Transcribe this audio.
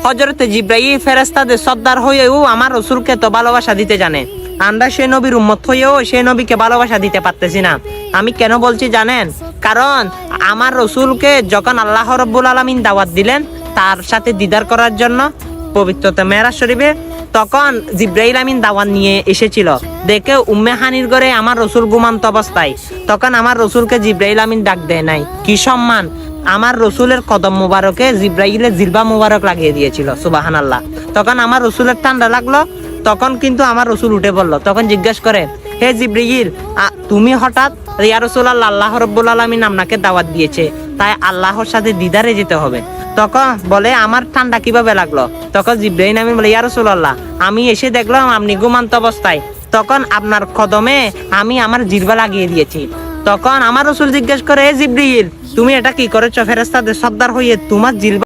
হযরত জিবরাইল ফেরেশতাদের সর্দার হয়েও আমার রাসূলকে তো ভালোবাসা দিতে জানে। আমরা সেই নবীর উম্মত হয়েও সেই নবীকে ভালোবাসা দিতে পারতেছি না। আমি কেন বলছি জানেন? কারণ আমার রাসূলকে যখন আল্লাহ রাব্বুল আলামিন দাওয়াত দিলেন তার সাথে দিদার করার জন্য পবিত্রতা মেরাজ শরীফে, তখন জিবরাইল আমিন দাওয়াত নিয়ে এসেছিল। দেখে উম্মে হানির ঘরে আমার রাসূল ঘুমান্ত অবস্থায়, তখন আমার রাসূলকে জিবরাইল আমিন ডাক দেয় নাই। কি সম্মান! আমার রাসূলের কদম মুবারকে জিবরাইলের জিলবা মুবারক লাগিয়ে দিয়েছিল। সুবহানাল্লাহ। তখন আমার রাসূলের ঠান্ডা লাগলো, তখন কিন্তু আমার রাসূল উঠে বলল, তখন জিজ্ঞেস করে, হে জিবরাইল, তুমি হঠাৎ? ইয়া রাসূলুল্লাহ, আল্লাহ রাব্বুল আলামিন আপনাকে দাওয়াত দিয়েছে, তাই আল্লাহর সাথে দিদারে যেতে হবে। তখন বলে, আমার ঠান্ডা কিভাবে লাগলো? তখন জিবরাইল আমিন বলে, ইয়া রাসূলুল্লাহ, আমি এসে দেখলাম আপনি ঘুমান্ত অবস্থায়, তখন আপনার কদমে আমি আমার জিহ্বা লাগিয়ে দিয়েছি। তখন আমার রাসূল জিজ্ঞেস করে, হে জিবরাইল, তুমি এটা কি করেছো? ফেরেশতাদের সর্দার হয়ে তোমার জিহ্বা